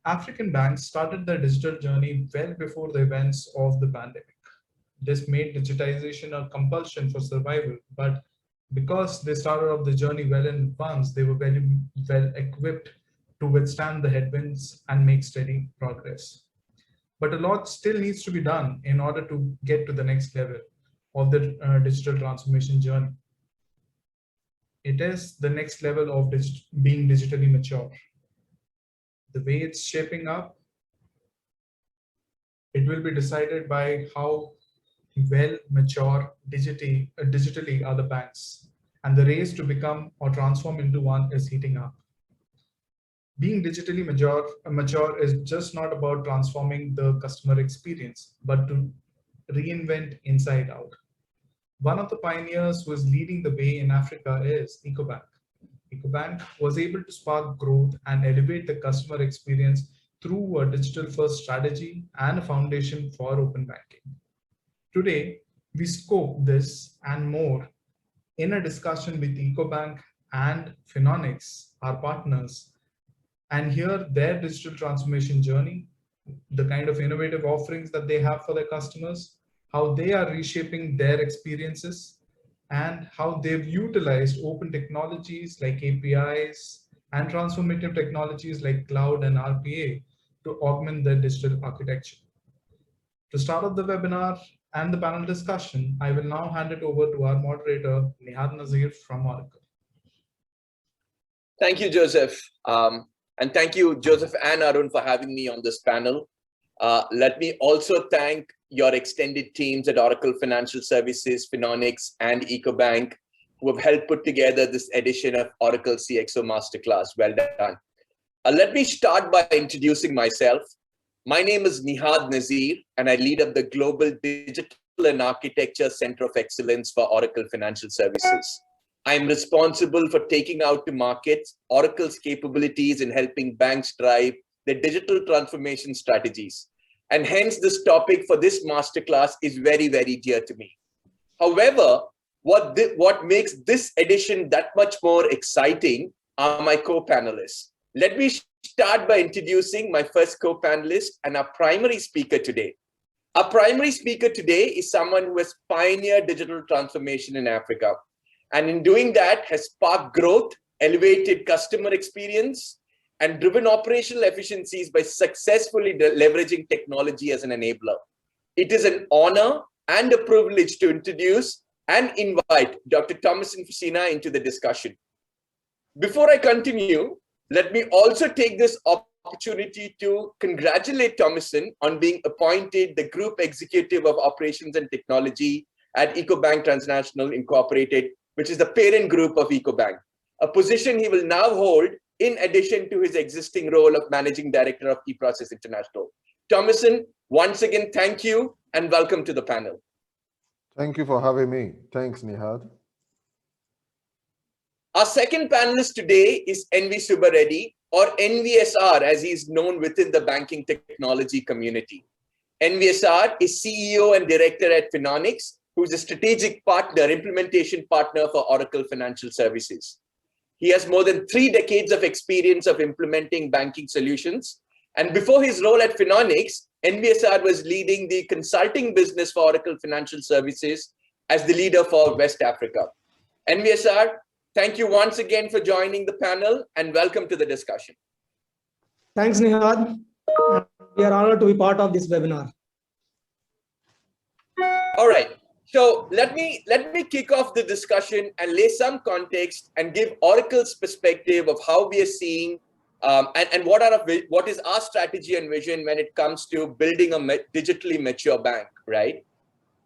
African banks started their digital journey well before the events of the pandemic. This made digitization a compulsion for survival, but because they started off the journey well in advance, they were very well equipped to withstand the headwinds and make steady progress. But a lot still needs to be done in order to get to the next level of the digital transformation journey. It is the next level of being digitally mature. The way it's shaping up, it will be decided by how well mature digitally are the banks, and the race to become or transform into one is heating up. Being digitally mature is just not about transforming the customer experience, but to reinvent inside out. One of the pioneers who is leading the way in Africa is Ecobank. Ecobank was able to spark growth and elevate the customer experience through a digital first strategy and a foundation for open banking. Today, we scope this and more in a discussion with Ecobank and Finonyx, our partners, and hear their digital transformation journey, the kind of innovative offerings that they have for their customers, how they are reshaping their experiences, and how they've utilized open technologies like APIs and transformative technologies like cloud and RPA to augment their digital architecture. To start off the webinar and the panel discussion, I will now hand it over to our moderator, Nihad Nazir from Oracle. Thank you, Joseph. And thank you, Joseph and Arun, for having me on this panel. Let me also thank your extended teams at Oracle Financial Services, Finonyx, and Ecobank, who have helped put together this edition of Oracle CxO Masterclass. Well done. Let me start by introducing myself. My name is Nihad Nazir, and I lead up the Global Digital and Architecture Center of Excellence for Oracle Financial Services. I'm responsible for taking out to market Oracle's capabilities in helping banks drive their digital transformation strategies. And hence this topic for this masterclass is very, very dear to me. However, what makes this edition that much more exciting are my co-panelists. Let me start by introducing my first co-panelist and our primary speaker today. Our primary speaker today is someone who has pioneered digital transformation in Africa, and in doing that has sparked growth, elevated customer experience, and driven operational efficiencies by successfully leveraging technology as an enabler. It is an honor and a privilege to introduce and invite Dr. Tomisin Fashina into the discussion. Before I continue, let me also take this opportunity to congratulate Tomisin on being appointed the Group Executive of Operations and Technology at Ecobank Transnational Incorporated, which is the parent group of Ecobank, a position he will now hold in addition to his existing role of Managing Director of eProcess International. Tomisin, once again, thank you and welcome to the panel. Thank you for having me. Thanks, Nihad. Our second panelist today is Subba Reddy, or NVSR, as he is known within the banking technology community. NVSR is CEO and Director at Finonyx, who is a strategic partner, implementation partner for Oracle Financial Services. He has more than 3 decades of experience of implementing banking solutions. And before his role at Finonyx, NVSR was leading the consulting business for Oracle Financial Services as the leader for West Africa. NVSR, thank you once again for joining the panel and welcome to the discussion. Thanks, Nihad. We are honored to be part of this webinar. All right. So let me kick off the discussion and lay some context and give Oracle's perspective of how we are seeing and what is our strategy and vision when it comes to building a digitally mature bank, right?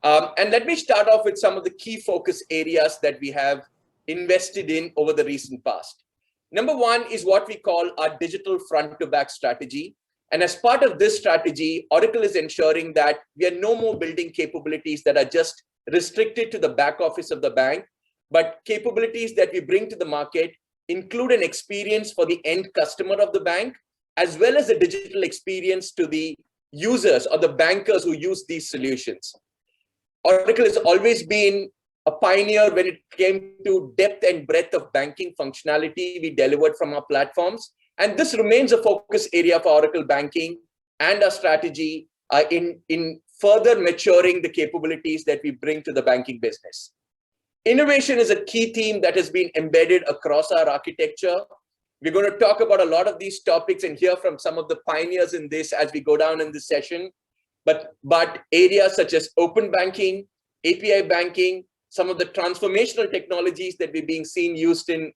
And let me start off with some of the key focus areas that we have invested in over the recent past. Number one is what we call our digital front to back strategy. And as part of this strategy, Oracle is ensuring that we are no more building capabilities that are just restricted to the back office of the bank, but capabilities that we bring to the market include an experience for the end customer of the bank, as well as a digital experience to the users or the bankers who use these solutions. Oracle has always been a pioneer when it came to depth and breadth of banking functionality we delivered from our platforms. And this remains a focus area for Oracle Banking and our strategy in further maturing the capabilities that we bring to the banking business. Innovation is a key theme that has been embedded across our architecture. We're going to talk about a lot of these topics and hear from some of the pioneers in this as we go down in this session. But areas such as open banking, API banking, some of the transformational technologies that we're being seen used in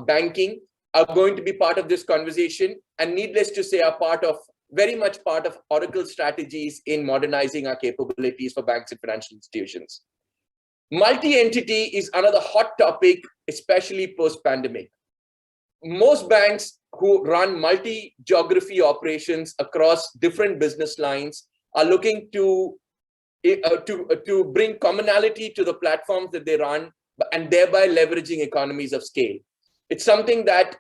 banking are going to be part of this conversation, and needless to say, are very much part of Oracle's strategies in modernizing our capabilities for banks and financial institutions. Multi-entity is another hot topic, especially post-pandemic. Most banks who run multi-geography operations across different business lines are looking to bring commonality to the platforms that they run, and thereby leveraging economies of scale. It's something that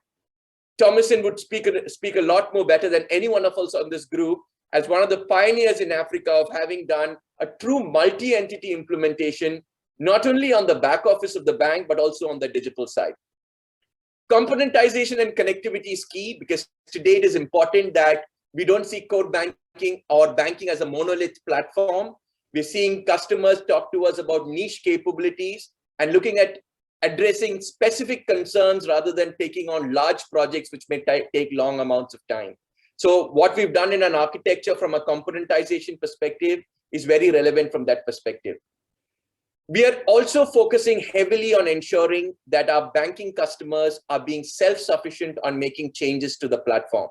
Tomisin would speak a lot more better than any one of us on this group, as one of the pioneers in Africa of having done a true multi-entity implementation, not only on the back office of the bank, but also on the digital side. Componentization and connectivity is key, because today it is important that we don't see core banking or banking as a monolith platform. We're seeing customers talk to us about niche capabilities and looking at addressing specific concerns rather than taking on large projects which may take long amounts of time. So what we've done in an architecture from a componentization perspective is very relevant from that perspective. We are also focusing heavily on ensuring that our banking customers are being self-sufficient on making changes to the platform.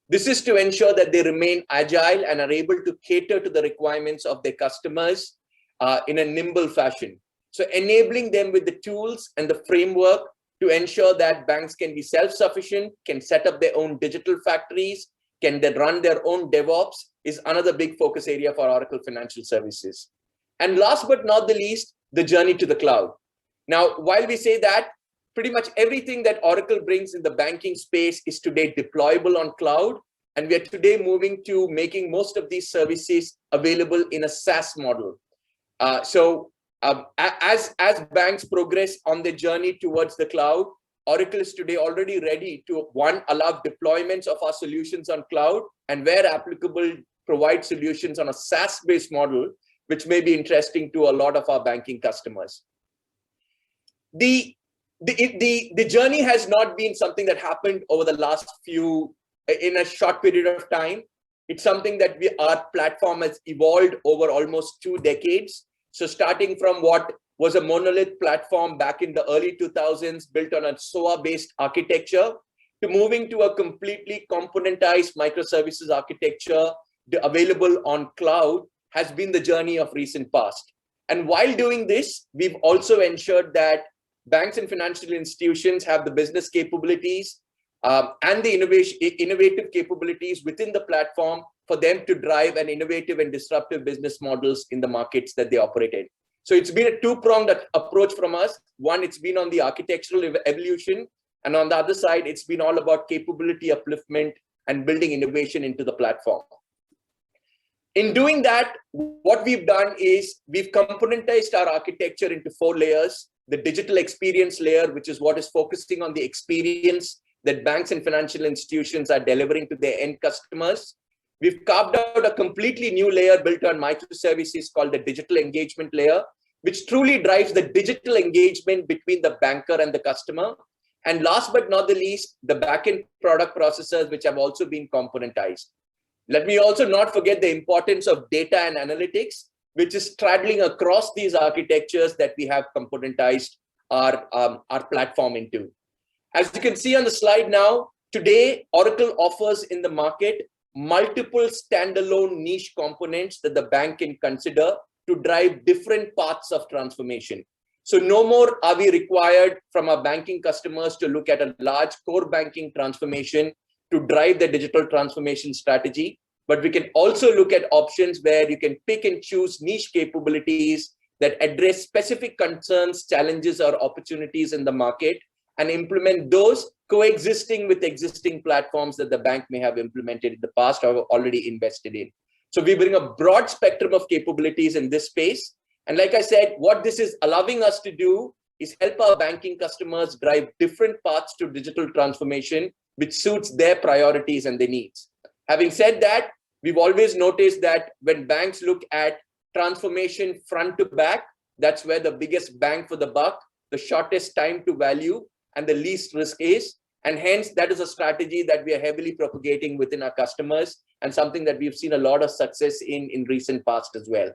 This is to ensure that they remain agile and are able to cater to the requirements of their customers in a nimble fashion. So enabling them with the tools and the framework to ensure that banks can be self-sufficient, can set up their own digital factories, can then run their own DevOps is another big focus area for Oracle Financial Services. And last but not the least, the journey to the cloud. Now, while we say that, pretty much everything that Oracle brings in the banking space is today deployable on cloud. And we are today moving to making most of these services available in a SaaS model. As banks progress on the journey towards the cloud, Oracle is today already ready to, one, allow deployments of our solutions on cloud, and where applicable, provide solutions on a SaaS-based model, which may be interesting to a lot of our banking customers. The journey has not been something that happened over the last in a short period of time. It's something that our platform has evolved over almost 2 decades. So starting from what was a monolith platform back in the early 2000s, built on a SOA-based architecture, to moving to a completely componentized microservices architecture available on cloud, has been the journey of recent past. And while doing this, we've also ensured that banks and financial institutions have the business capabilities and the innovative capabilities within the platform for them to drive an innovative and disruptive business models in the markets that they operate in. So it's been a two-pronged approach from us. One, it's been on the architectural evolution, and on the other side, it's been all about capability upliftment and building innovation into the platform. In doing that, what we've done is we've componentized our architecture into 4 layers. The digital experience layer, which is what is focusing on the experience that banks and financial institutions are delivering to their end customers. We've carved out a completely new layer built on microservices called the digital engagement layer, which truly drives the digital engagement between the banker and the customer. And last but not the least, the backend product processors, which have also been componentized. Let me also not forget the importance of data and analytics, which is straddling across these architectures that we have componentized our platform into. As you can see on the slide now, today, Oracle offers in the market multiple standalone niche components that the bank can consider to drive different paths of transformation. So no more are we required from our banking customers to look at a large core banking transformation to drive the digital transformation strategy, but we can also look at options where you can pick and choose niche capabilities that address specific concerns, challenges, or opportunities in the market, and implement those coexisting with existing platforms that the bank may have implemented in the past or already invested in. So we bring a broad spectrum of capabilities in this space. And like I said, what this is allowing us to do is help our banking customers drive different paths to digital transformation which suits their priorities and their needs. Having said that, we've always noticed that when banks look at transformation front to back, that's where the biggest bang for the buck, the shortest time to value, and the least risk is. And hence, that is a strategy that we are heavily propagating within our customers and something that we've seen a lot of success in recent past as well.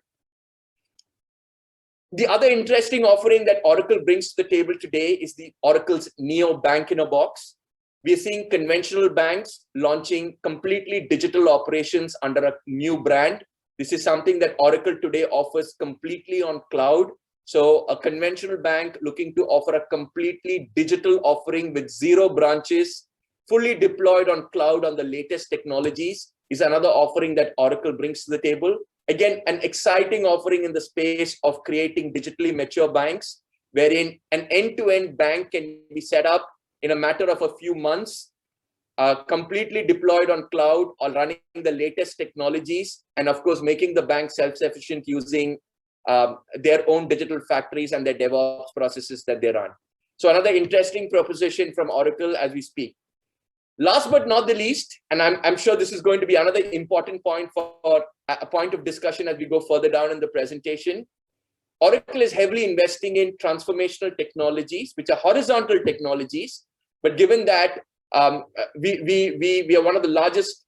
The other interesting offering that Oracle brings to the table today is the Oracle's Neo Bank in a Box. We are seeing conventional banks launching completely digital operations under a new brand. This is something that Oracle today offers completely on cloud. So a conventional bank looking to offer a completely digital offering with 0 branches, fully deployed on cloud on the latest technologies is another offering that Oracle brings to the table. Again, an exciting offering in the space of creating digitally mature banks, wherein an end-to-end bank can be set up in a matter of a few months, completely deployed on cloud or running the latest technologies, and of course, making the bank self-sufficient using their own digital factories and their DevOps processes that they run. So another interesting proposition from Oracle as we speak. Last but not the least, and I'm sure this is going to be another important point for a point of discussion as we go further down in the presentation. Oracle is heavily investing in transformational technologies, which are horizontal technologies. But given that we are one of the largest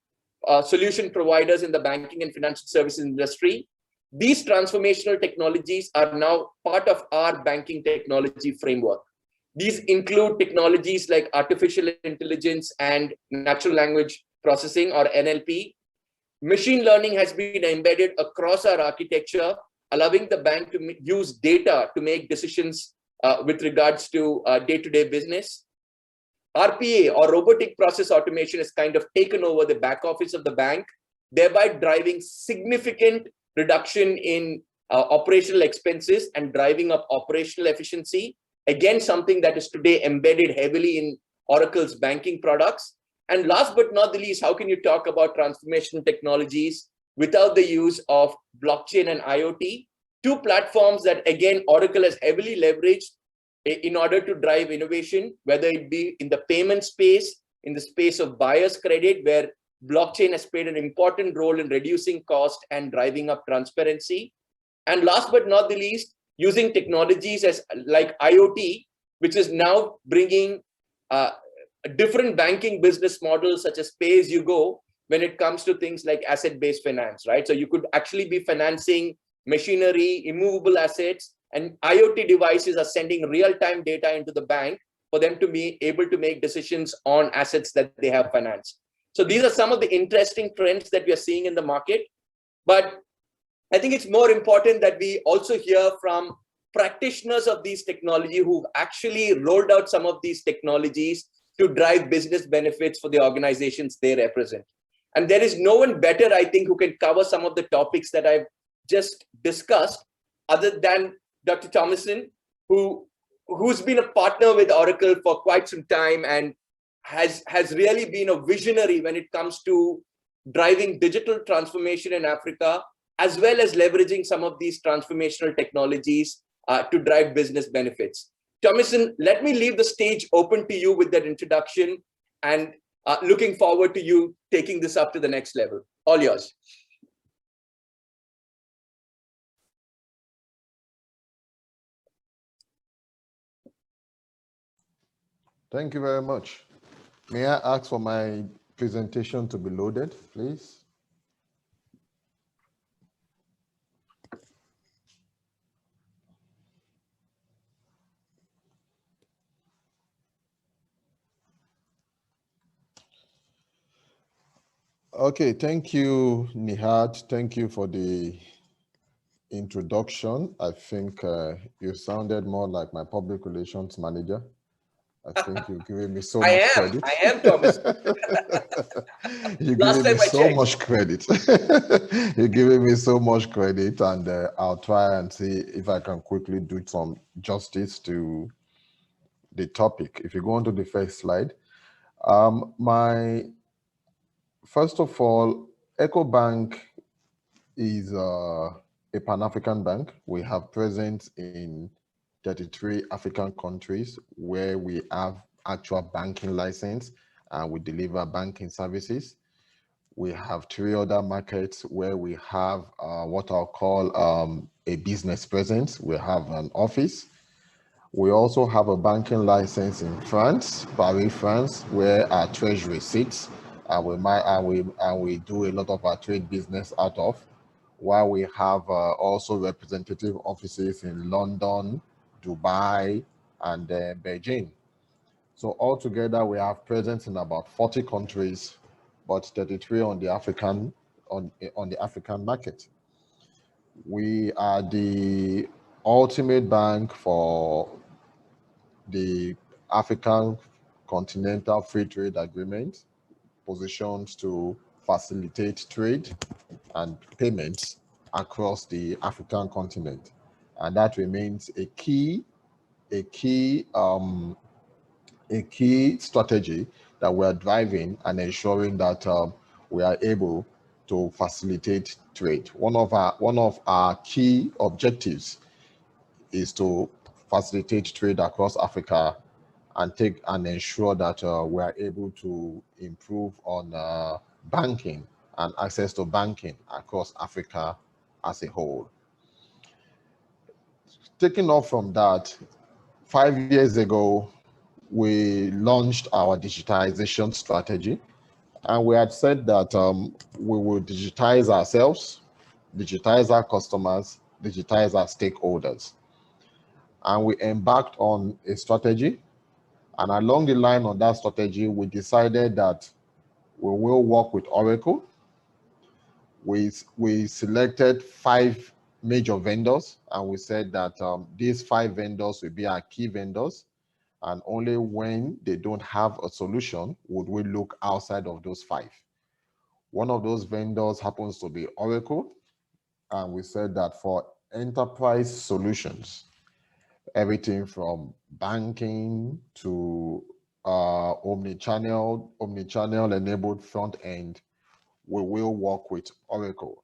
solution providers in the banking and financial services industry, these transformational technologies are now part of our banking technology framework. These include technologies like artificial intelligence and natural language processing, or NLP. Machine learning has been embedded across our architecture, allowing the bank to use data to make decisions with regards to day-to-day business. RPA, or robotic process automation, has kind of taken over the back office of the bank, thereby driving significant reduction in operational expenses and driving up operational efficiency. Again, something that is today embedded heavily in Oracle's banking products. And last but not the least, how can you talk about transformational technologies without the use of blockchain and IoT? Two platforms that, again, Oracle has heavily leveraged in order to drive innovation, whether it be in the payment space, in the space of buyer's credit, where blockchain has played an important role in reducing cost and driving up transparency. And last but not the least, using technologies like IoT, which is now bringing different banking business models such as pay-as-you-go when it comes to things like asset-based finance, right? So you could actually be financing machinery, immovable assets, and IoT devices are sending real-time data into the bank for them to be able to make decisions on assets that they have financed. So these are some of the interesting trends that we are seeing in the market. But I think it's more important that we also hear from practitioners of these technology who've actually rolled out some of these technologies to drive business benefits for the organizations they represent. And there is no one better, I think, who can cover some of the topics that I've just discussed, other than Dr. Tomisin, who's been a partner with Oracle for quite some time and has really been a visionary when it comes to driving digital transformation in Africa, as well as leveraging some of these transformational technologies to drive business benefits. Tomisin, let me leave the stage open to you with that introduction, and looking forward to you taking this up to the next level. All yours. Thank you very much. May I ask for my presentation to be loaded, please? Okay, thank you, Nihad. Thank you for the introduction. I think you sounded more like my public relations manager. I think you're giving me so much credit. I am, Thomas. You're giving me so much credit. You're giving me so much credit, and I'll try and see if I can quickly do some justice to the topic. If you go on to the first slide, first of all, Ecobank is a Pan-African bank. We have presence in 33 African countries where we have actual banking license, and we deliver banking services. We have 3 other markets where we have what I'll call a business presence. We have an office. We also have a banking license in France, Paris, France, where our treasury sits, and we do a lot of our trade business out of. While we have also representative offices in London, Dubai, and Beijing. So altogether, we have presence in about 40 countries, but 33 on the African market. We are the ultimate bank for the African Continental Free Trade Agreement, positioned to facilitate trade and payments across the African continent, and that remains a key strategy that we are driving and ensuring that we are able to facilitate trade. One of our key objectives is to facilitate trade across Africa and ensure that we are able to improve on banking and access to banking across Africa as a whole. Taking off from that, 5 years ago, we launched our digitization strategy, and we had said that we will digitize ourselves, digitize our customers, digitize our stakeholders. And we embarked on a strategy, and along the line of that strategy, we decided that we will work with Oracle. We selected 5 major vendors, and we said that these 5 vendors will be our key vendors, and only when they don't have a solution would we look outside of those 5. One of those vendors happens to be Oracle, and we said that for enterprise solutions, everything from banking to omni-channel enabled front end, we will work with Oracle.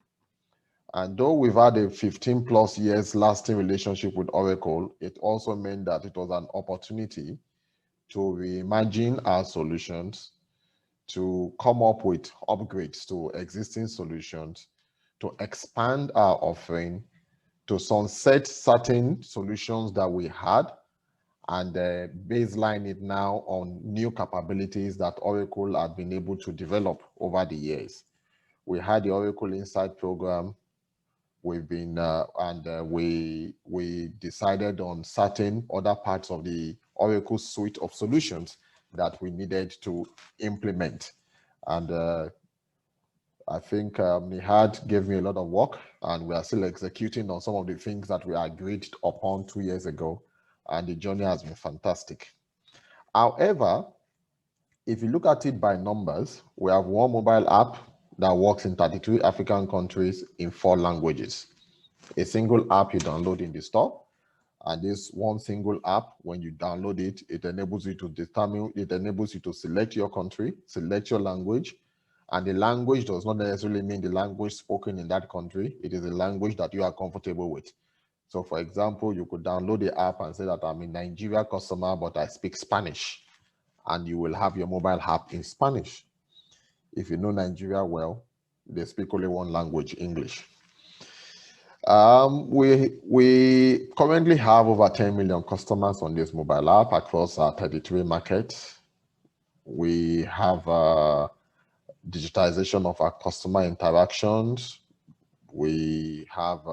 And though we've had a 15+ years lasting relationship with Oracle, it also meant that it was an opportunity to reimagine our solutions, to come up with upgrades to existing solutions, to expand our offering, to sunset certain solutions that we had, and baseline it now on new capabilities that Oracle had been able to develop over the years. We had the Oracle Insight program. We've been we decided on certain other parts of the Oracle suite of solutions that we needed to implement, and I think Nihad gave me a lot of work, and we are still executing on some of the things that we agreed upon 2 years ago, and the journey has been fantastic. However, if you look at it by numbers, we have one mobile app that works in 33 African countries in 4 languages. A single app you download in the store, and this one single app, when you download it, it enables you to select your country, select your language, and the language does not necessarily mean the language spoken in that country. It is a language that you are comfortable with. So for example, you could download the app and say that I'm a Nigeria customer, but I speak Spanish, and you will have your mobile app in Spanish. If you know Nigeria well, they speak only one language, English. We currently have over 10 million customers on this mobile app across our 33 markets. We have digitization of our customer interactions. We have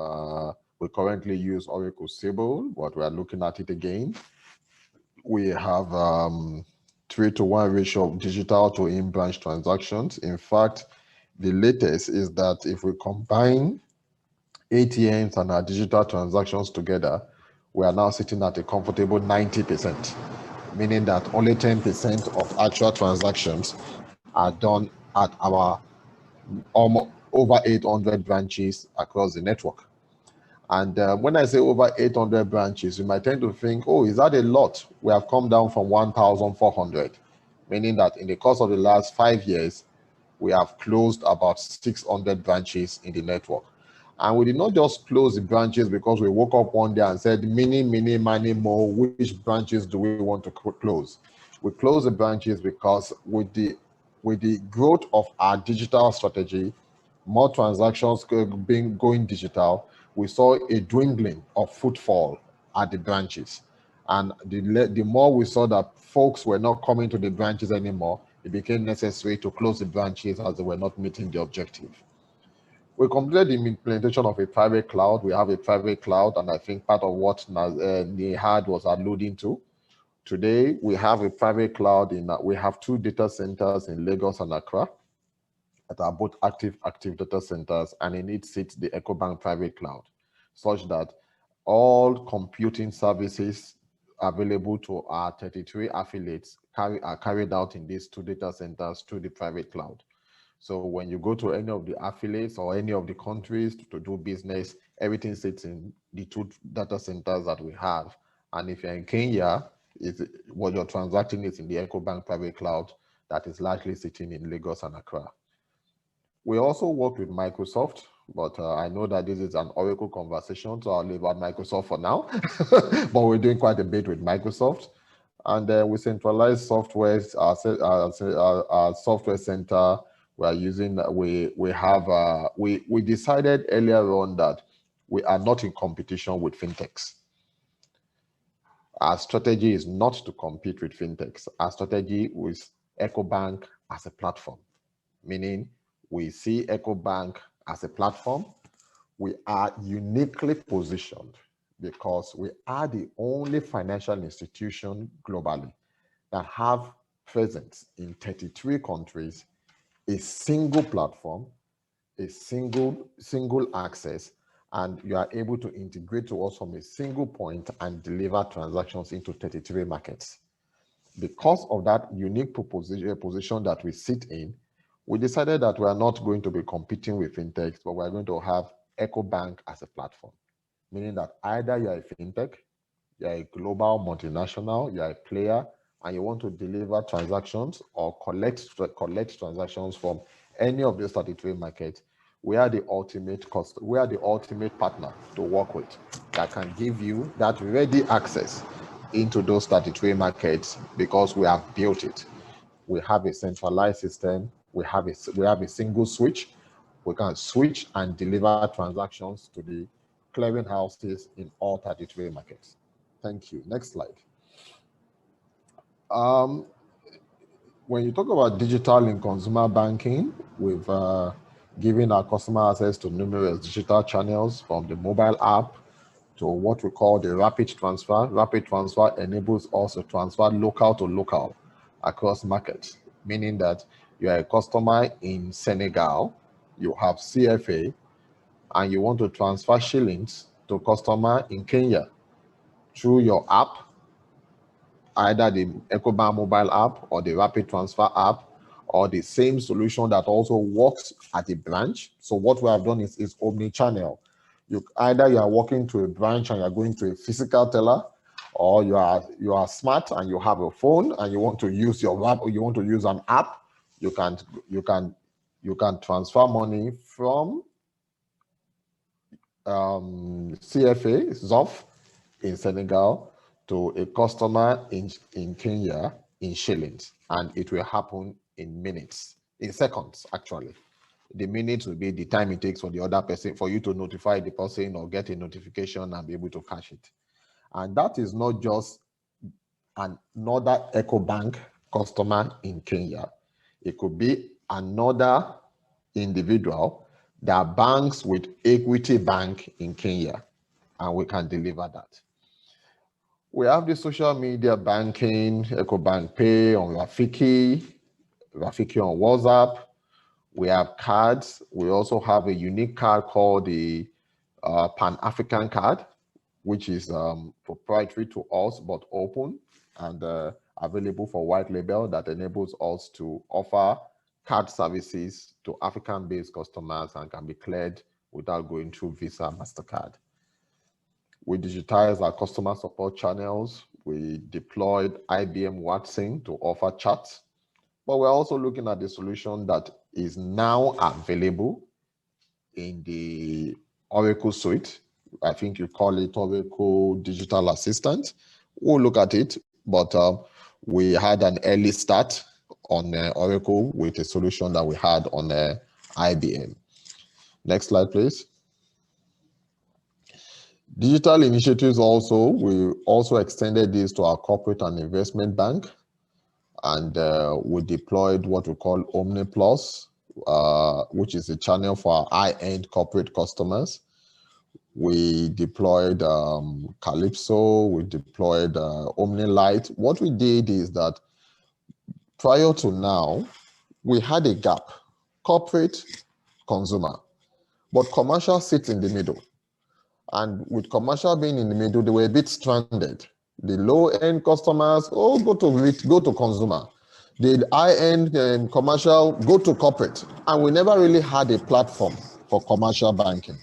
we currently use Oracle Siebel, but we are looking at it again. We have 3-to-1 ratio of digital to in-branch transactions. In fact, the latest is that if we combine ATMs and our digital transactions together, we are now sitting at a comfortable 90%, meaning that only 10% of actual transactions are done at our almost over 800 branches across the network. And when I say over 800 branches, you might tend to think, oh, is that a lot? We have come down from 1,400, meaning that in the course of the last 5 years, we have closed about 600 branches in the network. And we did not just close the branches because we woke up one day and said, many more, which branches do we want to close? We closed the branches because with the growth of our digital strategy, more transactions going digital, we saw a dwindling of footfall at the branches. And the more we saw that folks were not coming to the branches anymore, it became necessary to close the branches as they were not meeting the objective. We completed the implementation of a private cloud. We have a private cloud, and I think part of what Nihad was alluding to. Today, we have a private cloud we have 2 data centers in Lagos and Accra that are both active data centers, and in it sits the Ecobank private cloud, such that all computing services available to our 33 affiliates are carried out in these 2 data centers through the private cloud. So when you go to any of the affiliates or any of the countries to do business, everything sits in the 2 data centers that we have. And if you're in Kenya, what you're transacting is in the Ecobank private cloud that is largely sitting in Lagos and Accra. We also worked with Microsoft, but I know that this is an Oracle conversation, so I'll leave out Microsoft for now. But we're doing quite a bit with Microsoft. And we centralized software, our software center. We are using, we decided earlier on that we are not in competition with fintechs. Our strategy is not to compete with fintechs. Our strategy is Ecobank as a platform, meaning we see Ecobank as a platform. We are uniquely positioned because we are the only financial institution globally that have presence in 33 countries, a single platform, a single access, and you are able to integrate to us from a single point and deliver transactions into 33 markets. Because of that unique position that we sit in, we decided that we are not going to be competing with fintechs, but we're going to have Ecobank as a platform, meaning that either you're a fintech, you're a global multinational, you're a player, and you want to deliver transactions or collect transactions from any of these 33 markets, we are the ultimate partner to work with that can give you that ready access into those 33 markets because we have built it. We have a centralized system. We have a single switch. We can switch and deliver transactions to the clearing houses in all 33 markets. Thank you. Next slide. When you talk about digital in consumer banking, we've given our customer access to numerous digital channels, from the mobile app to what we call the rapid transfer. Rapid transfer enables us to transfer local to local across markets, meaning that you are a customer in Senegal, you have CFA, and you want to transfer shillings to a customer in Kenya through your app, either the Ecobank mobile app or the rapid transfer app, or the same solution that also works at the branch. So what we have done is omni-channel. Either you are walking to a branch and you're going to a physical teller, or you are smart and you have a phone and you want to use your app, or you want to use an app. You can transfer money from CFA ZOF in Senegal to a customer in Kenya in shillings, and it will happen in minutes, in seconds actually. The minutes will be the time it takes for the other person, for you to notify the person or get a notification and be able to cash it. And that is not just another Ecobank customer in Kenya. It could be another individual that banks with Equity Bank in Kenya, and we can deliver that. We have the social media banking, Ecobank Pay on Rafiki on WhatsApp. We have cards. We also have a unique card called the Pan-African card, which is proprietary to us, but open and available for white label, that enables us to offer card services to African-based customers and can be cleared without going through Visa, MasterCard. We digitized our customer support channels. We deployed IBM Watson to offer chats, but we're also looking at the solution that is now available in the Oracle suite. I think you call it Oracle Digital Assistant. We'll look at it, but We had an early start on Oracle with a solution that we had on IBM. Next slide, please. Digital initiatives also, we also extended this to our corporate and investment bank. And we deployed what we call Omni Plus, which is a channel for our high-end corporate customers. We deployed Calypso, we deployed OmniLite. What we did is that prior to now, we had a gap, corporate, consumer, but commercial sits in the middle. And with commercial being in the middle, they were a bit stranded. The low-end customers, oh, go to consumer. The high-end commercial, go to corporate. And we never really had a platform for commercial banking.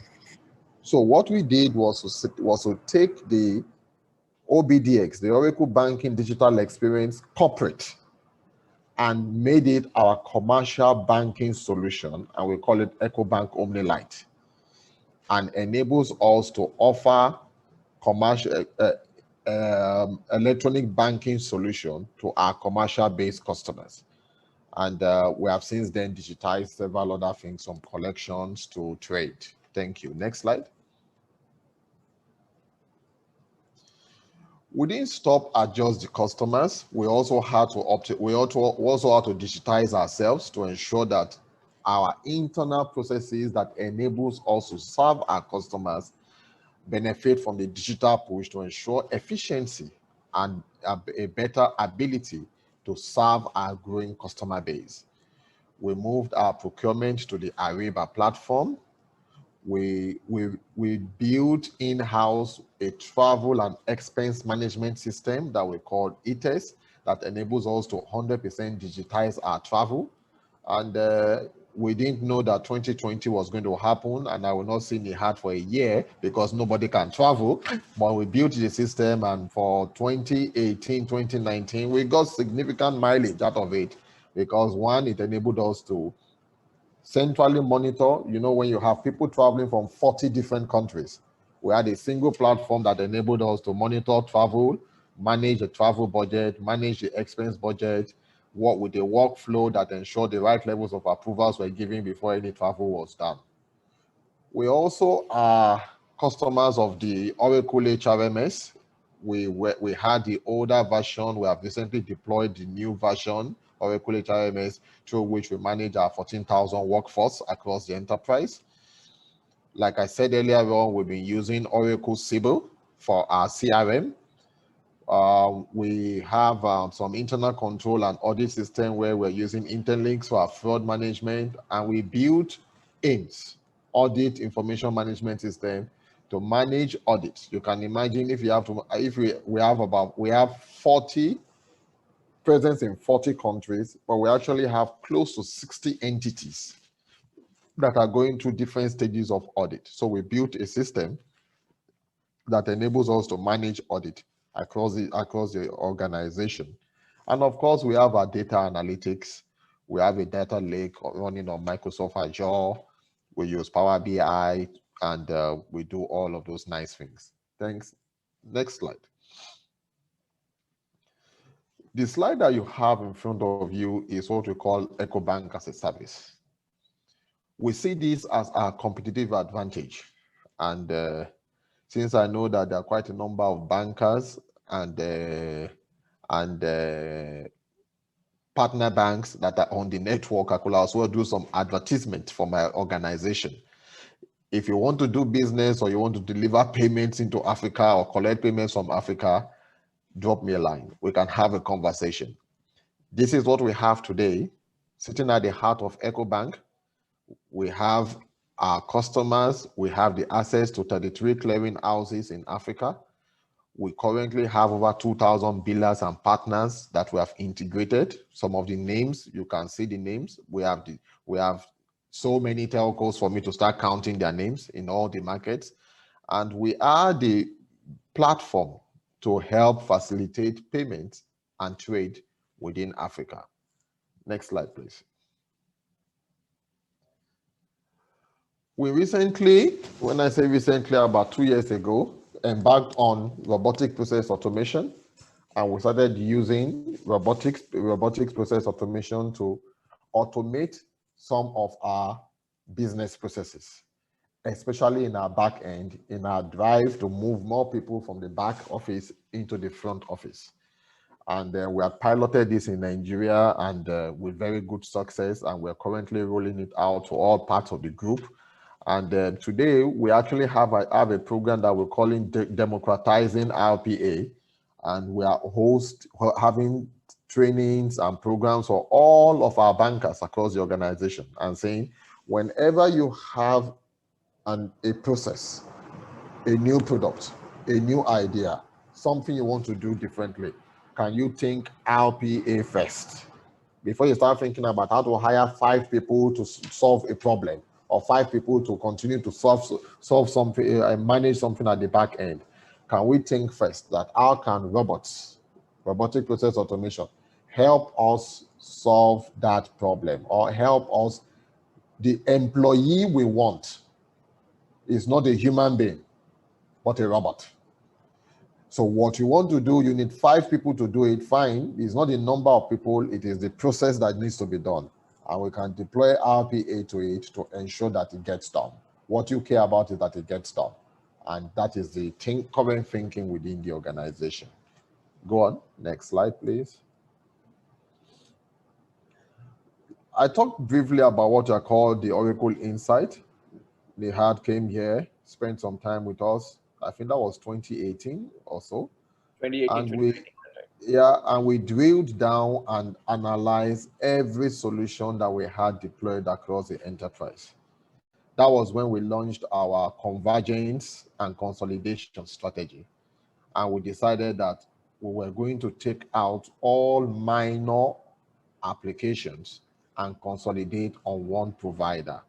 So what we did was to take the OBDX, the Oracle Banking Digital Experience corporate, and made it our commercial banking solution, and we call it Ecobank OmniLite, and enables us to offer commercial electronic banking solution to our commercial-based customers. And we have since then digitized several other things, from collections to trade. Thank you. Next slide. We didn't stop at just the customers. We also had to digitize ourselves to ensure that our internal processes that enables us to serve our customers benefit from the digital push to ensure efficiency and a better ability to serve our growing customer base. We moved our procurement to the Ariba platform. We built in-house a travel and expense management system that we call ETES that enables us to 100% digitize our travel. And we didn't know that 2020 was going to happen, and I will not see Nihad for a year because nobody can travel. But we built the system, and for 2018, 2019, we got significant mileage out of it because, one, it enabled us to centrally monitor. You know, when you have people traveling from 40 different countries, we had a single platform that enabled us to monitor travel, manage the travel budget, manage the expense budget, work with the workflow that ensured the right levels of approvals were given before any travel was done. We also are customers of the Oracle HRMS. We had the older version. We have recently deployed the new version, Oracle HRMS, through which we manage our 14,000 workforce across the enterprise. Like I said earlier on, we've been using Oracle Sibyl for our CRM. We have some internal control and audit system where we're using Interlinks for our fraud management, and we built AIMS, Audit Information Management System, to manage audits. You can imagine if you have to, we have 40 presence in 40 countries, but we actually have close to 60 entities that are going through different stages of audit. So we built a system that enables us to manage audit across the organization. And of course, we have our data analytics. We have a data lake running on Microsoft Azure. We use Power BI, and we do all of those nice things. Thanks. Next slide. The slide that you have in front of you is what we call Ecobank as a service. We see this as our competitive advantage. And since I know that there are quite a number of bankers and partner banks that are on the network, I could also do some advertisement for my organization. If you want to do business or you want to deliver payments into Africa or collect payments from Africa, drop me a line. We can have a conversation. This is what we have today, sitting at the heart of Ecobank. We have our customers. We have the access to 33 clearing houses in Africa. We currently have over 2,000 billers and partners that we have integrated. Some of the names, you can see the names. We have so many telcos for me to start counting their names in all the markets. And we are the platform to help facilitate payments and trade within Africa. Next slide, please. We recently, when I say recently, about 2 years ago, embarked on robotic process automation. and we started using robotics process automation to automate some of our business processes, especially in our back end, in our drive to move more people from the back office into the front office. And we have piloted this in Nigeria and with very good success, and we're currently rolling it out to all parts of the group. And today we actually have a program that we're calling Democratizing RPA, and we are having trainings and programs for all of our bankers across the organization, and saying whenever you have a process, a new product, a new idea, something you want to do differently, can you think RPA first before you start thinking about how to hire 5 people to solve a problem, or 5 people to continue to solve something and manage something at the back end? Can we think first that how can robotic process automation, help us solve that problem, or help us? The employee we want is not a human being, but a robot. So what you want to do, you need 5 people to do it, fine. It's not the number of people, it is the process that needs to be done. And we can deploy RPA to it to ensure that it gets done. What you care about is that it gets done. And that is the current thinking within the organization. Go on, next slide, please. I talked briefly about what I call the Oracle Insight. Nihad came here, spent some time with us. I think that was 2018 or so. 2018, and we drilled down and analyzed every solution that we had deployed across the enterprise. That was when we launched our convergence and consolidation strategy. And we decided that we were going to take out all minor applications and consolidate on one provider.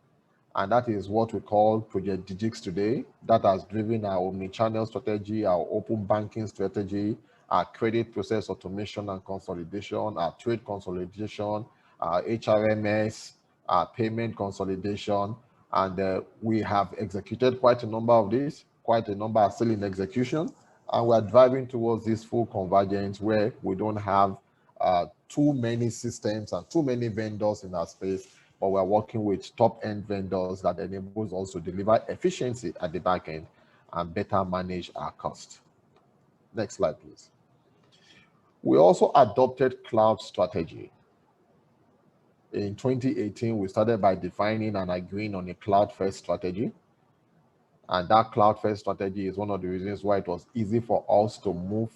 And that is what we call Project Digix today. That has driven our omnichannel strategy, our open banking strategy, our credit process automation and consolidation, our trade consolidation, our HRMS, our payment consolidation. And we have executed quite a number of these. Quite a number are still in execution. And we are driving towards this full convergence where we don't have too many systems and too many vendors in our space, but we're working with top-end vendors that enables us to deliver efficiency at the back end and better manage our cost. Next slide, please. We also adopted cloud strategy. In 2018, we started by defining and agreeing on a cloud-first strategy. And that cloud-first strategy is one of the reasons why it was easy for us to move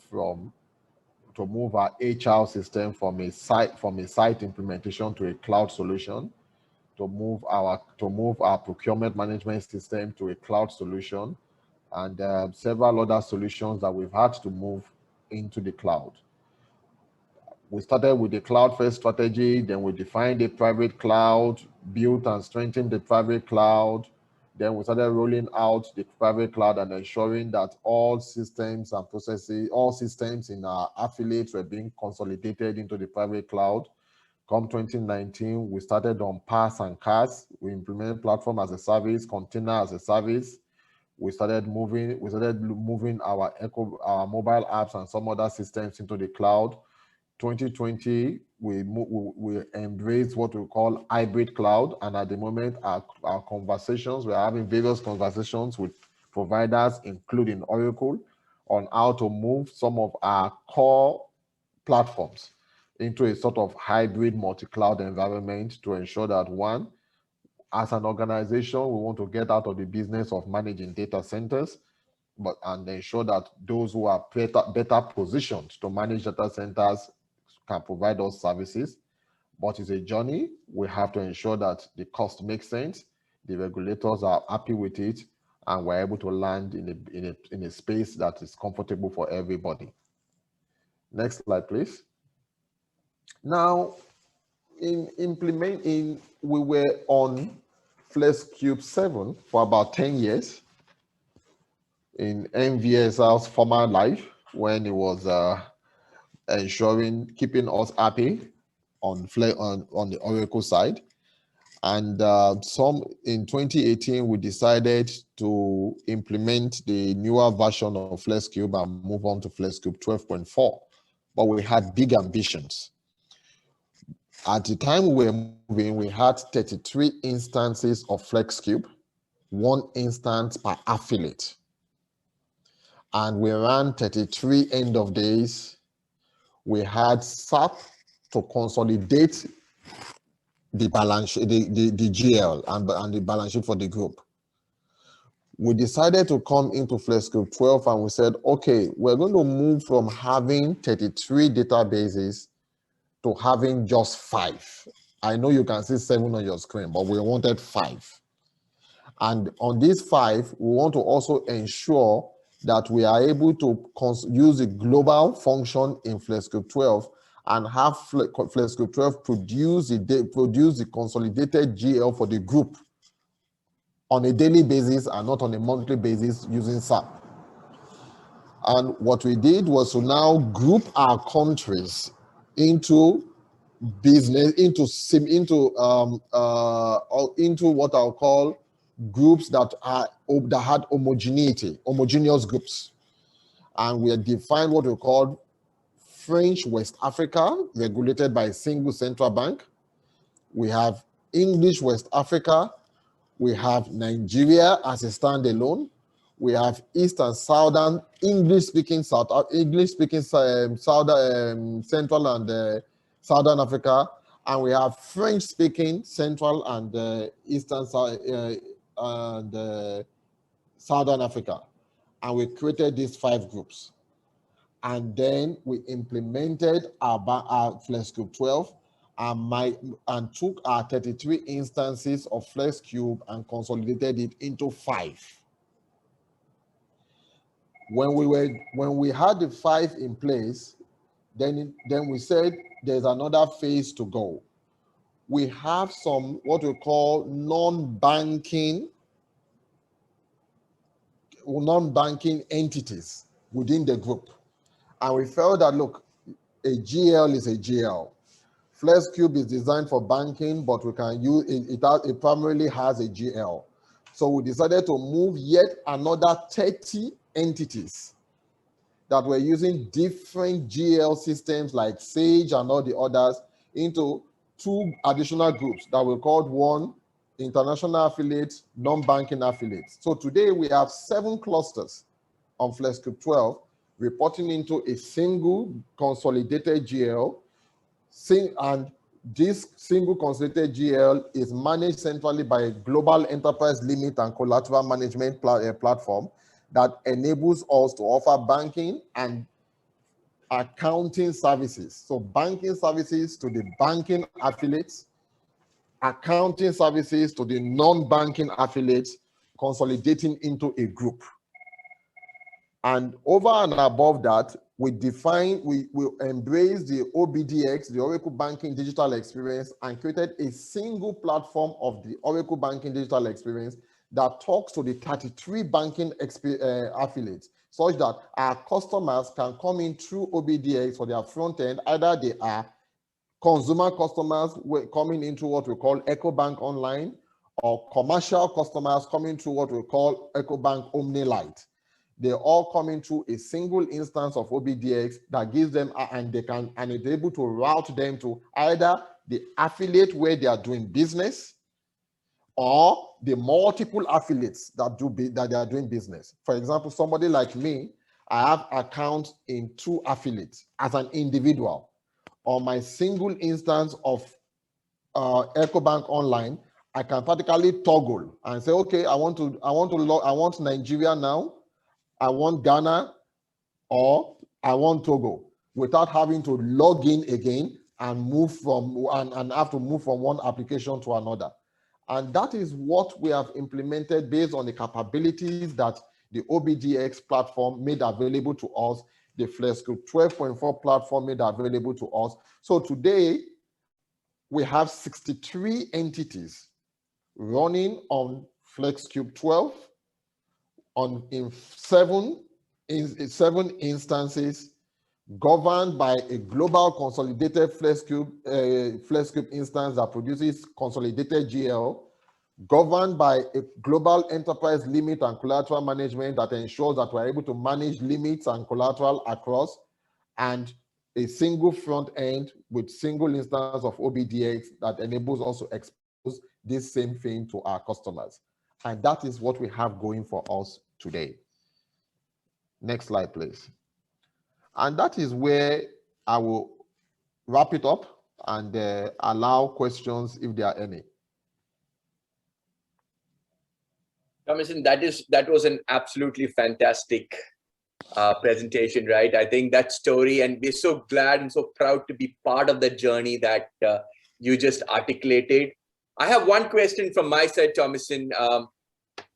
our HR system from a site implementation to a cloud solution, to move our procurement management system to a cloud solution, and several other solutions that we've had to move into the cloud. We started with the cloud-first strategy, then we defined a private cloud, built and strengthened the private cloud. Then we started rolling out the private cloud and ensuring that all systems and processes, all systems in our affiliates were being consolidated into the private cloud. Come 2019, we started on PaaS and CaaS. We implemented platform as a service, container as a service. We started moving our mobile apps and some other systems into the cloud. 2020, we embraced what we call hybrid cloud, and at the moment, our conversations, we're having various conversations with providers, including Oracle, on how to move some of our core platforms into a sort of hybrid multi-cloud environment to ensure that, one, as an organization, we want to get out of the business of managing data centers, and ensure that those who are better positioned to manage data centers can provide us services. But it's a journey. We have to ensure that the cost makes sense, the regulators are happy with it, and we're able to land in a space that is comfortable for everybody. Next slide, please. Now, we were on FlexCube 7 for about 10 years in MVSR's former life, when it was keeping us happy on the Oracle side. And in 2018, we decided to implement the newer version of FlexCube and move on to FlexCube 12.4. but we had big ambitions. At the time we were moving, we had 33 instances of FlexCube, 1 instance per affiliate. And we ran 33 end of days. We had SAP to consolidate the balance, the GL and the balance sheet for the group. We decided to come into FlexCube 12 and we said, okay, we're going to move from having 33 databases to having just 5. I know you can see 7 on your screen, but we wanted 5. And on these 5, we want to also ensure that we are able to use the global function in FlexCube 12 and have FlexCube 12 produce the consolidated GL for the group on a daily basis and not on a monthly basis using SAP. And what we did was to now group our countries into business, into what I'll call groups that had homogeneous groups. And we had defined what we called French West Africa, regulated by a single central bank. We have English West Africa. We have Nigeria as a standalone. We have East and Southern English-speaking Central and Southern Africa, and we have French-speaking Central and Eastern and Southern Africa. And we created these 5 groups. And then we implemented our FlexCube 12 and took our 33 instances of FlexCube and consolidated it into 5. When we had the 5 in place, then we said there's another phase to go. We have some what we call non-banking entities within the group. And we felt that, look, a GL is a GL. FlexCube is designed for banking, but we can use it primarily has a GL. So we decided to move yet another 30 entities that were using different GL systems like Sage and all the others into 2 additional groups that we called 1 international affiliates, non-banking affiliates. So today we have 7 clusters on FlexCube 12 reporting into a single consolidated GL, and this single consolidated GL is managed centrally by a global enterprise limit and collateral management platform that enables us to offer banking and accounting services. So banking services to the banking affiliates, accounting services to the non-banking affiliates, consolidating into a group. And over and above that, we embrace the OBDX, the Oracle Banking Digital Experience, and created a single platform of the Oracle Banking Digital Experience that talks to the 33 banking affiliates, such that our customers can come in through OBDX for their front end. Either they are consumer customers coming into what we call Ecobank Online, or commercial customers coming through what we call Ecobank OmniLite. They all come into a single instance of OBDX that gives them, and it's able to route them to either the affiliate where they are doing business, or the multiple affiliates that they are doing business. For example, somebody like me, I have accounts in 2 affiliates as an individual. On my single instance of Ecobank Online, I can practically toggle and say, okay, I want Nigeria now, I want Ghana, or I want Togo, without having to log in again and have to move from one application to another. And that is what we have implemented based on the capabilities that the OBDX platform made available to us, the FlexCube 12.4 platform made available to us. So today, we have 63 entities running on FlexCube 12 in 7 instances, governed by a global consolidated FlexCube instance that produces consolidated GL, governed by a global enterprise limit and collateral management that ensures that we're able to manage limits and collateral across, and a single front end with single instance of OBDX that enables us to expose this same thing to our customers. And that is what we have going for us today. Next slide, please. And that is where I will wrap it up and allow questions if there are any. Tomisin, that was an absolutely fantastic presentation, right? I think that story, and we're so glad and so proud to be part of the journey that you just articulated. I have one question from my side, Tomisin,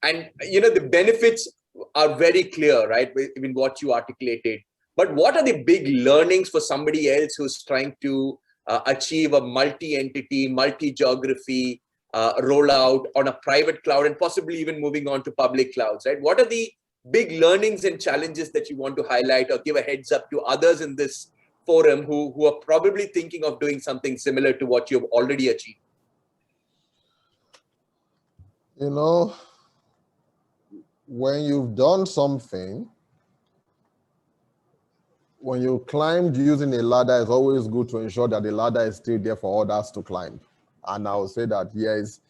and the benefits are very clear, right? In what you articulated. But what are the big learnings for somebody else who's trying to achieve a multi-entity, multi-geography rollout on a private cloud and possibly even moving on to public clouds, right? What are the big learnings and challenges that you want to highlight or give a heads up to others in this forum who are probably thinking of doing something similar to what you've already achieved? When you've done something, when you climbed using a ladder, it's always good to ensure that the ladder is still there for others to climb. And I will say that, yes,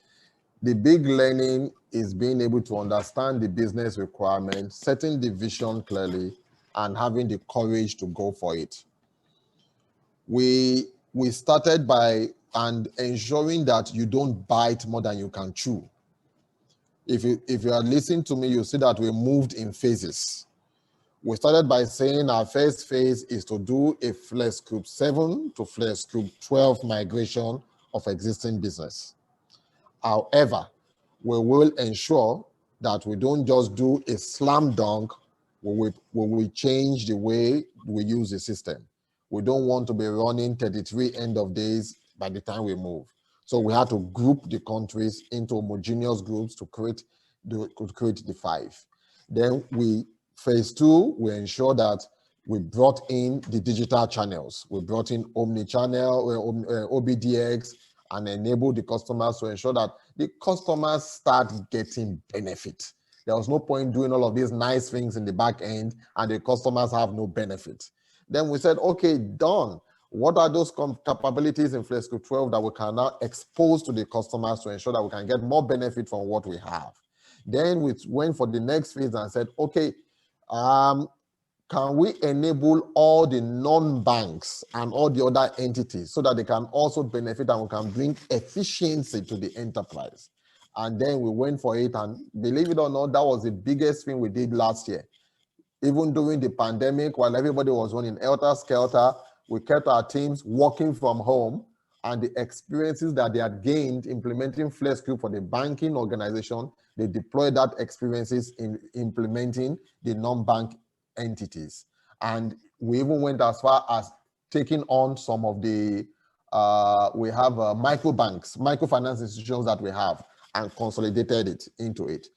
the big learning is being able to understand the business requirements, setting the vision clearly, and having the courage to go for it. We started by ensuring that you don't bite more than you can chew. If you are listening to me, you see that we moved in phases. We started by saying our first phase is to do a Flex Group 7 to Flex Group 12 migration of existing business. However, we will ensure that we don't just do a slam dunk when we change the way we use the system. We don't want to be running 33 end of days by the time we move. So we had to group the countries into homogeneous groups to create the 5. Then phase 2, we ensure that we brought in the digital channels. We brought in omni-channel, OBDX, and enabled the customers to ensure that the customers start getting benefit. There was no point doing all of these nice things in the back end and the customers have no benefit. Then we said, okay, done. What are those capabilities in Flex Group 12 that we can now expose to the customers to ensure that we can get more benefit from what we have? Then we went for the next phase and said, okay, can we enable all the non-banks and all the other entities so that they can also benefit and we can bring efficiency to the enterprise? And then we went for it, and believe it or not, that was the biggest thing we did last year. Even during the pandemic, while everybody was running helter-skelter, we kept our teams working from home, and the experiences that they had gained implementing Flex Group for the banking organization, they deployed that experiences in implementing the non-bank entities. And we even went as far as taking on some of the, we have microbanks, microfinance institutions that we have, and consolidated it into it.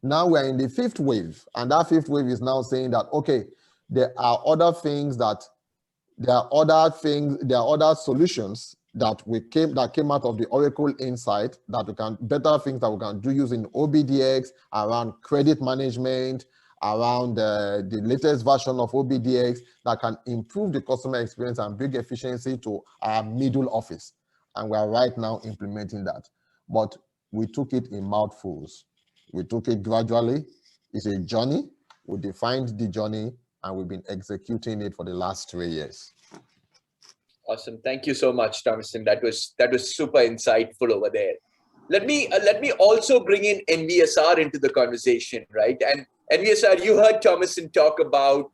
Now we're in the 5th wave, and that 5th wave is now saying that, okay, there are other things that, there are other solutions that came out of the Oracle Insight that we can, better things that we can do using OBDX around credit management, around the latest version of OBDX that can improve the customer experience and bring efficiency to our middle office. And we are right now implementing that. But we took it in mouthfuls. We took it gradually. It's a journey. We defined the journey and we've been executing it for the last 3 years. Awesome. Thank you so much, Tomisin. That was super insightful over there. Let me also bring in NVSR into the conversation, right? And NVSR, you heard Tomisin talk about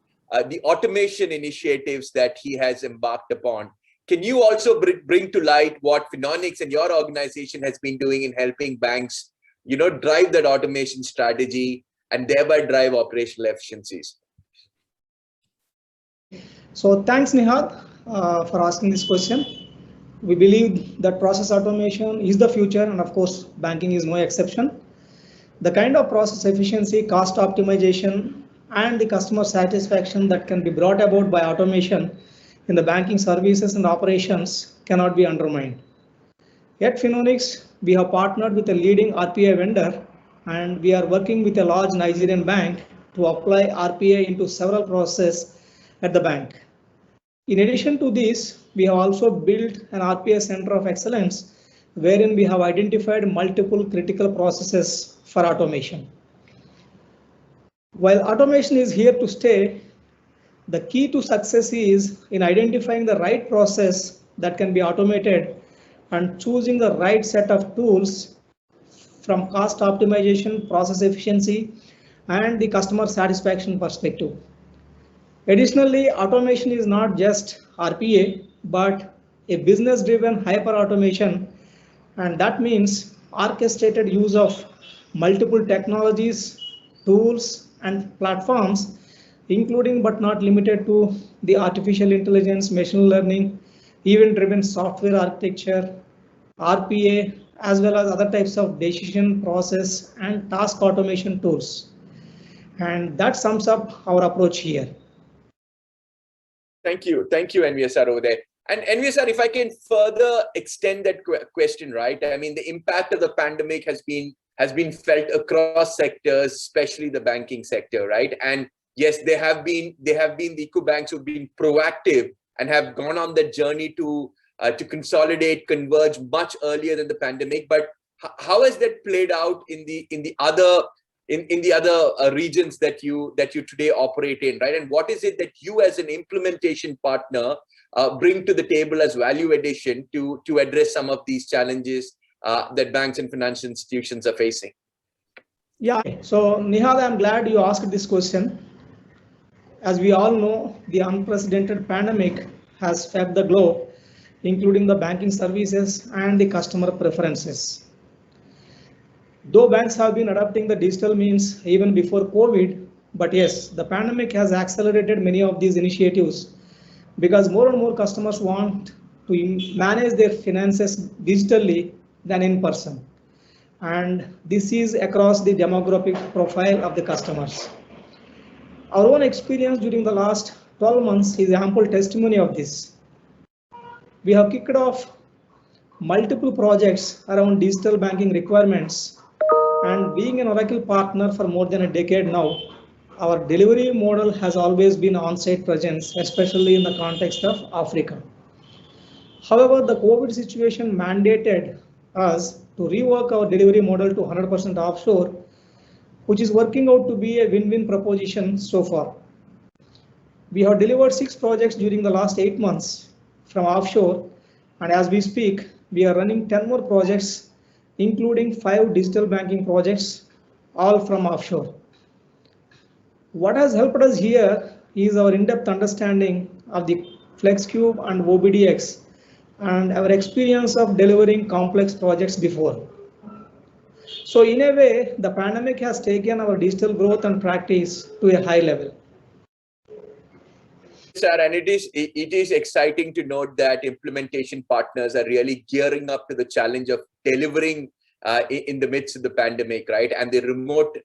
the automation initiatives that he has embarked upon. Can you also bring to light what Finonyx and your organization has been doing in helping banks, drive that automation strategy and thereby drive operational efficiencies? So thanks, Nihad, for asking this question. We believe that process automation is the future, and of course, banking is no exception. The kind of process efficiency, cost optimization, and the customer satisfaction that can be brought about by automation in the banking services and operations cannot be undermined. At Finonyx, we have partnered with a leading RPA vendor, and we are working with a large Nigerian bank to apply RPA into several processes at the bank. In addition to this, we have also built an RPA Center of Excellence, wherein we have identified multiple critical processes for automation. While automation is here to stay, the key to success is in identifying the right process that can be automated and choosing the right set of tools from cost optimization, process efficiency, and the customer satisfaction perspective. Additionally, automation is not just RPA, but a business-driven hyper-automation, and that means orchestrated use of multiple technologies, tools, and platforms, including but not limited to the artificial intelligence, machine learning, event-driven software architecture, RPA, as well as other types of decision process and task automation tools. And that sums up our approach here. Thank you, NVSR over there. And NVSR, if I can further extend that question, right? I mean, the impact of the pandemic has been felt across sectors, especially the banking sector, right? And yes, there have been the Ecobanks who've been proactive and have gone on the journey to consolidate, converge much earlier than the pandemic. But how has that played out in the other regions that you today operate in, right? And what is it that you as an implementation partner bring to the table as value addition to address some of these challenges that banks and financial institutions are facing? Yeah, so Nihad, I'm glad you asked this question. As we all know, the unprecedented pandemic has swept the globe, including the banking services and the customer preferences. Though banks have been adopting the digital means even before COVID, but yes, the pandemic has accelerated many of these initiatives because more and more customers want to manage their finances digitally than in person. And this is across the demographic profile of the customers. Our own experience during the last 12 months is ample testimony of this. We have kicked off multiple projects around digital banking requirements, and being an Oracle partner for more than a decade now, our delivery model has always been on-site presence, especially in the context of Africa. However, the COVID situation mandated us to rework our delivery model to 100% offshore, which is working out to be a win-win proposition so far. We have delivered 6 projects during the last 8 months from offshore, and as we speak, we are running 10 more projects, including 5 digital banking projects, all from offshore. What has helped us here is our in-depth understanding of the FlexCube and OBDX and our experience of delivering complex projects before. So in a way, the pandemic has taken our digital growth and practice to a high level. Sir, and it is exciting to note that implementation partners are really gearing up to the challenge of delivering in the midst of the pandemic, right? And the remote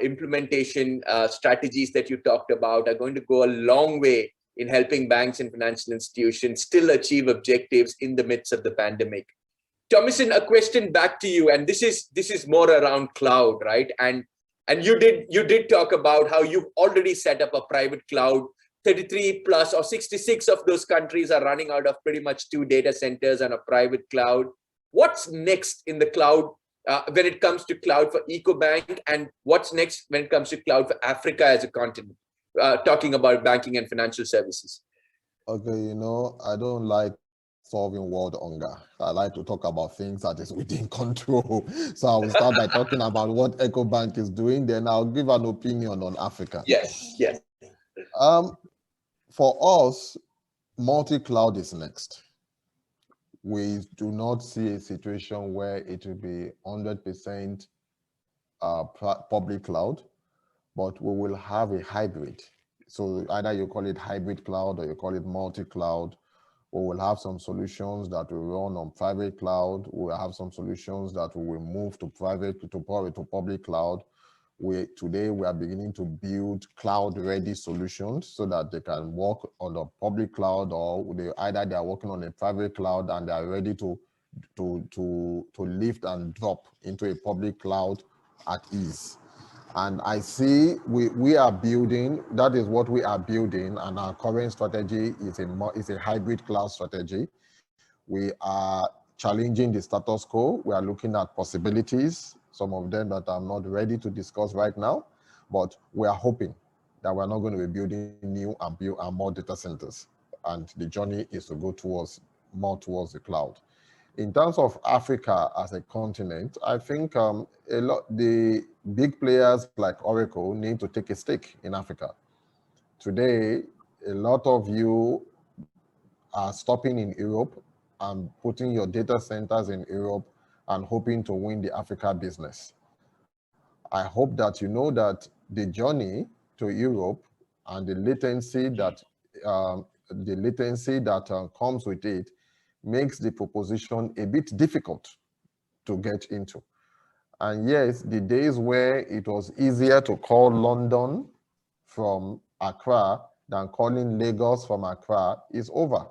implementation strategies that you talked about are going to go a long way in helping banks and financial institutions still achieve objectives in the midst of the pandemic. Tomisin, a question back to you, and this is more around cloud, right? And you did talk about how you've already set up a private cloud. 33 plus or 66 of those countries are running out of pretty much 2 data centers and a private cloud. What's next in the cloud when it comes to cloud for Ecobank, and what's next when it comes to cloud for Africa as a continent? Talking about banking and financial services. Okay, I don't like solving world hunger. I like to talk about things that is within control. So I will start by talking about what Ecobank is doing, then I'll give an opinion on Africa. Yes. For us, multi-cloud is next. We do not see a situation where it will be 100% public cloud, but we will have a hybrid. So either you call it hybrid cloud or you call it multi-cloud. We will have some solutions that will run on private cloud. We will have some solutions that we will move to public cloud. Today we are beginning to build cloud-ready solutions so that they can work on the public cloud, or either they are working on a private cloud and they are ready to lift and drop into a public cloud at ease. And I see we are building, that is what we are building, and our current strategy is a hybrid cloud strategy. We are challenging the status quo. We are looking at possibilities, some of them that I'm not ready to discuss right now, but we are hoping that we're not going to be building new and more data centers. And the journey is to go more towards the cloud. In terms of Africa as a continent, I think the big players like Oracle need to take a stake in Africa. Today, a lot of you are stopping in Europe and putting your data centers in Europe and hoping to win the Africa business. I hope that you know that the journey to Europe and the latency that comes with it makes the proposition a bit difficult to get into. And yes, the days where it was easier to call London from Accra than calling Lagos from Accra is over.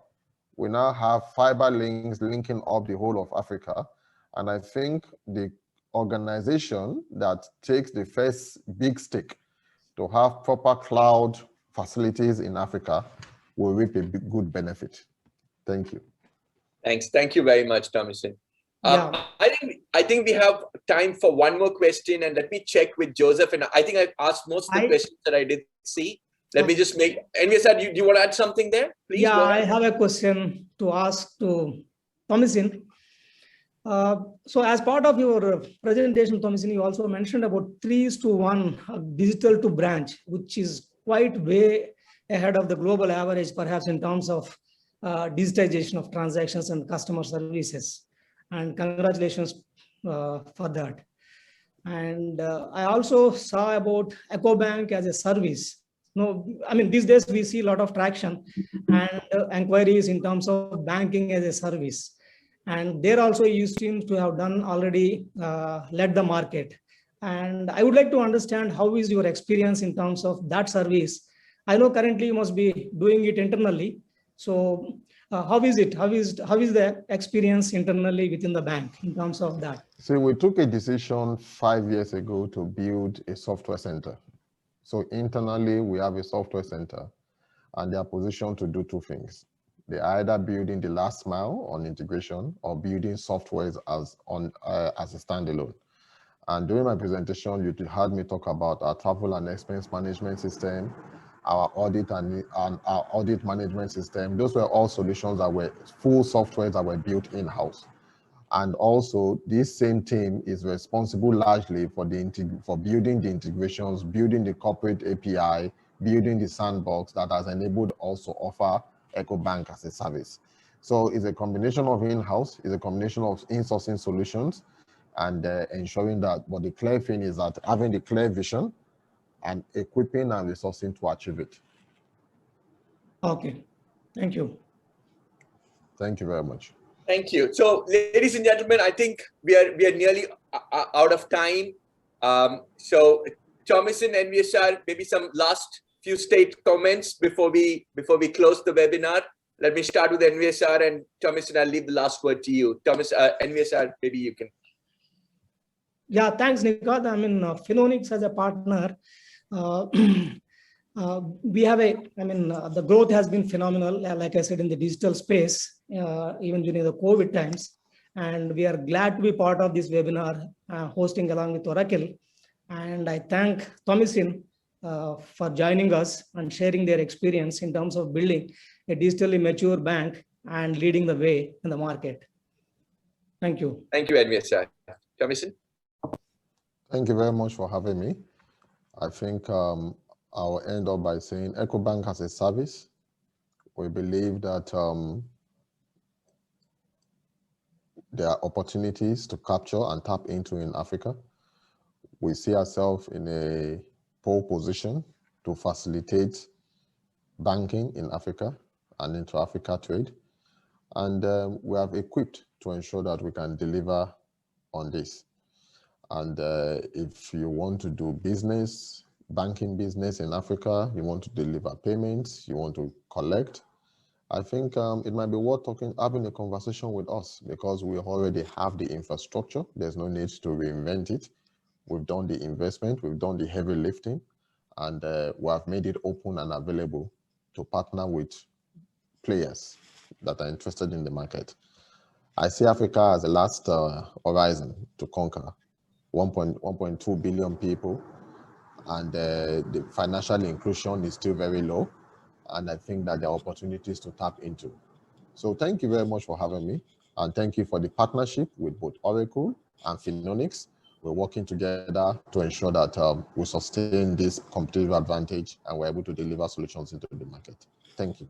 We now have fiber links linking up the whole of Africa. And I think the organization that takes the first big stake to have proper cloud facilities in Africa will reap a good benefit. Thank you. Thanks. Thank you very much, Tomisin. I think we have time for one more question, and let me check with Joseph. And I think I've asked most of the questions that I did see. Let me just make. Nihad, do you want to add something there, please? Yeah, I have a question to ask to Tomisin. So as part of your presentation, Tomisin, you also mentioned about 3:1 digital to branch, which is quite way ahead of the global average, perhaps in terms of digitization of transactions and customer services. And congratulations for that. And I also saw about Ecobank as a service. No, I mean, these days we see a lot of traction and inquiries in terms of banking as a service. And there also you seem to have done already led the market. And I would like to understand how is your experience in terms of that service. I know currently you must be doing it internally. So how is it? How is the experience internally within the bank in terms of that? So we took a decision 5 years ago to build a software center. So internally, we have a software center, and they are positioned to do two things. They're either building the last mile on integration or building softwares as a standalone. And during my presentation, you heard me talk about our travel and expense management system, our audit and our audit management system. Those were all solutions that were full softwares that were built in-house. And also, this same team is responsible largely for building the integrations, building the corporate API, building the sandbox that has enabled us to offer Ecobank as a service. So it's a combination of in-house, it's a combination of in-sourcing solutions, and ensuring that, but the clear thing is that having the clear vision and equipping and resourcing to achieve it. Okay, thank you. Thank you very much. Thank you. So, ladies and gentlemen, I think we are nearly out of time. So, Tomisin and Nihad, maybe some last few state comments before we close the webinar. Let me start with Nihad, and Tomisin, I'll leave the last word to you. Nihad, maybe you can. Yeah, thanks, Nihad. I mean, Finonyx as a partner, we have the growth has been phenomenal, like I said, in the digital space, even during the COVID times. And we are glad to be part of this webinar hosting along with Oracle. And I thank Tomisin for joining us and sharing their experience in terms of building a digitally mature bank and leading the way in the market. Thank you. Thank you, Nihad. Tomisin? Thank you very much for having me. I think I'll end up by saying Ecobank as a service. We believe that there are opportunities to capture and tap into in Africa. We see ourselves in a pole position to facilitate banking in Africa and intra-Africa trade. And we have equipped to ensure that we can deliver on this. And if you want to do business, banking business in Africa, you want to deliver payments, you want to collect, I think it might be worth having a conversation with us, because we already have the infrastructure. There's no need to reinvent it. We've done the investment, we've done the heavy lifting, and we have made it open and available to partner with players that are interested in the market. I see Africa as the last horizon to conquer. 1.2 billion people, and the financial inclusion is still very low, and I think that there are opportunities to tap into. So thank you very much for having me, and thank you for the partnership with both Oracle and Finonyx. We're working together to ensure that we sustain this competitive advantage and we're able to deliver solutions into the market. Thank you.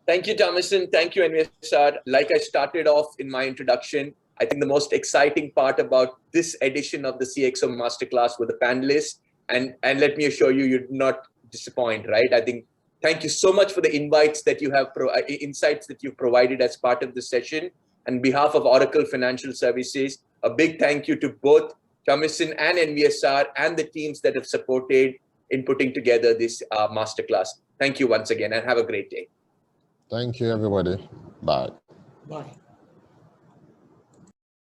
Thank you, Tomisin. Thank you, NVSR. Like I started off in my introduction, I think the most exciting part about this edition of the CxO Masterclass were the panelists. And let me assure you, you did not disappoint, right? I think, thank you so much for the invites that you have, insights that you've provided as part of this session. On behalf of Oracle Financial Services, a big thank you to both Tomisin and NVSR and the teams that have supported in putting together this Masterclass. Thank you once again and have a great day. Thank you, everybody. Bye. Bye.